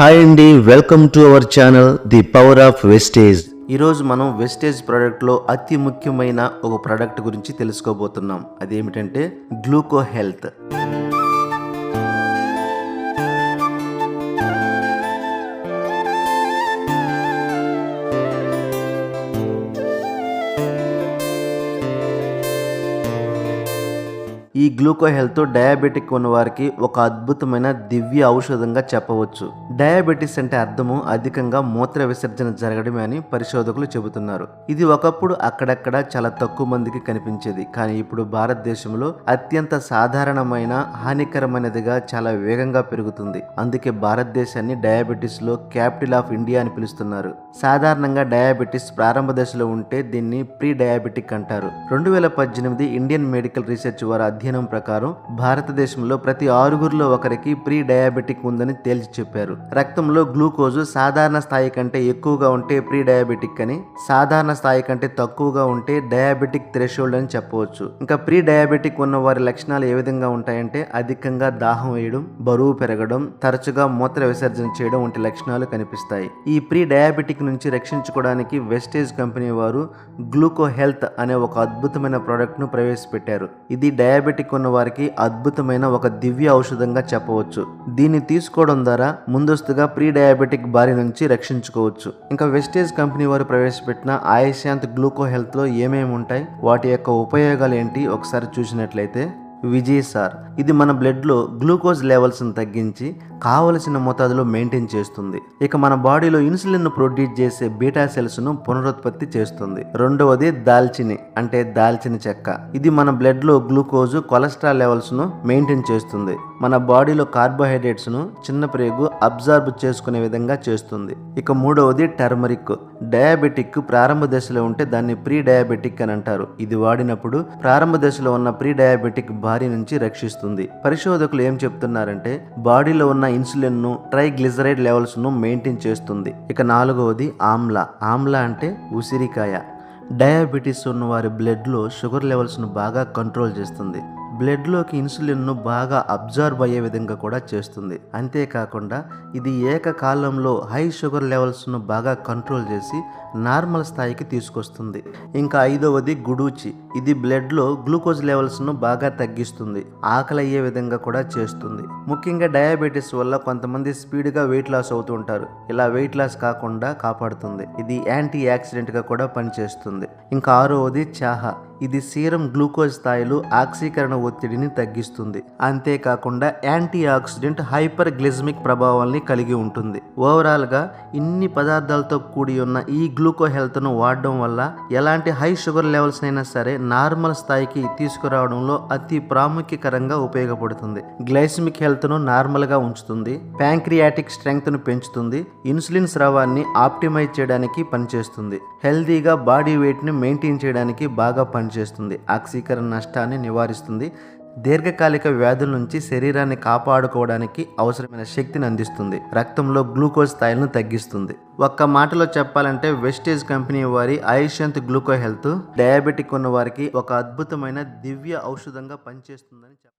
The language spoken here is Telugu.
హాయ్ అండి, welcome to our channel the power of wastage. ఈరోజు మనం వెస్టేజ్ ప్రోడక్ట్లో అతి ముఖ్యమైన ఒక ప్రోడక్ట్ గురించి తెలుసుకోబోతున్నాం. అదేమిటంటే గ్లూకో హెల్త్. ఈ గ్లూకో హెల్త్ డయాబెటిక్ ఉన్న వారికి ఒక అద్భుతమైన దివ్య ఔషధంగా చెప్పవచ్చు. డయాబెటిస్ అంటే అర్థము అధికంగా మూత్ర విసర్జన జరగడమే అని పరిశోధకులు చెబుతున్నారు. ఇది ఒకప్పుడు అక్కడక్కడ చాలా తక్కువ మందికి కనిపించేది, కానీ ఇప్పుడు భారతదేశంలో అత్యంత సాధారణమైన హానికరమైనదిగా చాలా వేగంగా పెరుగుతుంది. అందుకే భారతదేశాన్ని డయాబెటిస్ లో క్యాపిటల్ ఆఫ్ ఇండియా అని పిలుస్తున్నారు. సాధారణంగా డయాబెటిస్ ప్రారంభ దశలో ఉంటే దీన్ని ప్రీ డయాబెటిక్ అంటారు. 2018 ఇండియన్ మెడికల్ రీసెర్చ్ వారి అధ్యయనం ప్రకారం భారతదేశంలో ప్రతి 6గురిలో ఒకరికి ప్రీ డయాబెటిక్ ఉందని తేల్చి చెప్పారు. రక్తంలో గ్లూకోజు సాధారణ స్థాయి కంటే ఎక్కువగా ఉంటే ప్రీ డయాబెటిక్ అని, సాధారణ స్థాయి కంటే తక్కువగా ఉంటే డయాబెటిక్ థ్రెషోల్డ్ అని చెప్పవచ్చు. ఇంకా ప్రీ డయాబెటిక్ ఉన్న వారి లక్షణాలు ఏ విధంగా ఉంటాయంటే అధికంగా దాహం వేయడం, బరువు పెరగడం, తరచుగా మూత్ర విసర్జన చేయడం వంటి లక్షణాలు కనిపిస్తాయి. ఈ ప్రీ డయాబెటిక్ నుంచి రక్షించుకోవడానికి వెస్టేజ్ కంపెనీ వారు గ్లూకో హెల్త్ అనే ఒక అద్భుతమైన ప్రోడక్ట్ ను ప్రవేశపెట్టారు. ఇది డయాబెటిక్ ఉన్న వారికి అద్భుతమైన ఒక దివ్య ఔషధంగా చెప్పవచ్చు. దీన్ని తీసుకోవడం ద్వారా ముందస్తుగా ప్రీ డయాబెటిక్ బారి నుంచి రక్షించుకోవచ్చు. ఇంకా వెస్టేజ్ కంపెనీ వారు ప్రవేశపెట్టిన ఆయుష్యాంత్ గ్లూకో హెల్త్ లో ఏమేమి ఉంటాయి, వాటి యొక్క ఉపయోగాలు ఏంటి ఒకసారి చూసినట్లయితే, విజయసార్ ఇది మన బ్లడ్ లో గ్లూకోజ్ లెవెల్స్ ను తగ్గించి కావలసిన మోతాదులో మెయింటైన్ చేస్తుంది. ఇక మన బాడీలో ఇన్సులిన్ ను ప్రొడ్యూస్ చేసే బీటా సెల్స్ ను పునరుత్పత్తి చేస్తుంది. రెండవది దాల్చిని అంటే దాల్చిన చెక్క. ఇది మన బ్లడ్ లో గ్లూకోజ్, కొలెస్ట్రాల్ లెవెల్స్ ను మెయింటైన్ చేస్తుంది. మన బాడీలో కార్బోహైడ్రేట్స్ ను చిన్న ప్రేగు అబ్జార్బ్ చేసుకునే విధంగా చేస్తుంది. ఇక మూడవది టర్మరిక్. డయాబెటిక్ ప్రారంభ దశలో ఉంటే దాన్ని ప్రీ డయాబెటిక్ అని అంటారు. ఇది వాడినప్పుడు ప్రారంభ దశలో ఉన్న ప్రీ డయాబెటిక్ బారి నుంచి రక్షిస్తుంది. పరిశోధకులు ఏం చెప్తున్నారంటే బాడీలో ఉన్న ఇన్సులిన్ ను, ట్రైగ్లిజరైడ్ లెవెల్స్ ను మెయింటైన్ చేస్తుంది. ఇక నాలుగవది ఆమ్లా. ఆమ్లా అంటే ఉసిరికాయ. డయాబెటీస్ ఉన్న వారి బ్లడ్ లో షుగర్ లెవెల్స్ ను బాగా కంట్రోల్ చేస్తుంది. బ్లడ్లోకి ఇన్సులిన్ను బాగా అబ్జర్వ్ అయ్యే విధంగా కూడా చేస్తుంది. అంతేకాకుండా ఇది ఏకకాలంలో హై షుగర్ లెవెల్స్ను బాగా కంట్రోల్ చేసి నార్మల్ స్థాయికి తీసుకొస్తుంది. ఇంకా ఐదవది గుడూచి. ఇది బ్లడ్లో గ్లూకోజ్ లెవెల్స్ను బాగా తగ్గిస్తుంది, ఆకలి అయ్యే విధంగా కూడా చేస్తుంది. ముఖ్యంగా డయాబెటీస్ వల్ల కొంతమంది స్పీడ్గా వెయిట్ లాస్ అవుతూ ఉంటారు. ఇలా వెయిట్ లాస్ కాకుండా కాపాడుతుంది. ఇది యాంటీ యాక్సిడెంట్గా కూడా పనిచేస్తుంది. ఇంకా ఆరవది చాహా. ఇది సీరం గ్లూకోజ్ స్థాయిలు, ఆక్సీకరణ ఒత్తిడిని తగ్గిస్తుంది. అంతేకాకుండా యాంటీ ఆక్సిడెంట్ హైపర్ గ్లిజమిక్ ప్రభావాన్ని కలిగి ఉంటుంది. ఓవరాల్ గా ఇన్ని పదార్థాలతో కూడి ఉన్న ఈ గ్లూకో హెల్త్ ను వాడడం వల్ల ఎలాంటి హై షుగర్ లెవెల్స్ అయినా సరే నార్మల్ స్థాయికి తీసుకురావడంలో అతి ప్రాముఖ్యకరంగా ఉపయోగపడుతుంది. గ్లైసమిక్ హెల్త్ ను నార్మల్ గా ఉంచుతుంది. ప్యాంక్రియాటిక్ స్ట్రెంగ్త్ ను పెంచుతుంది. ఇన్సులిన్ స్రావాన్ని ఆప్టిమైజ్ చేయడానికి పనిచేస్తుంది. హెల్తీగా బాడీ వెయిట్ ని మెయింటైన్ చేయడానికి బాగా పనిచేస్తుంది. ఆక్సీకరణ నష్టాన్ని నివారిస్తుంది. దీర్ఘకాలిక వ్యాధుల నుంచి శరీరాన్ని కాపాడుకోవడానికి అవసరమైన శక్తిని అందిస్తుంది. రక్తంలో గ్లూకోజ్ స్థాయిలను తగ్గిస్తుంది. ఒక్క మాటలో చెప్పాలంటే వెస్టేజ్ కంపెనీ వారి ఆయుష్యాంత్ గ్లూకో హెల్త్ డయాబెటిక్ ఉన్న వారికి ఒక అద్భుతమైన దివ్య ఔషధంగా పనిచేస్తుందని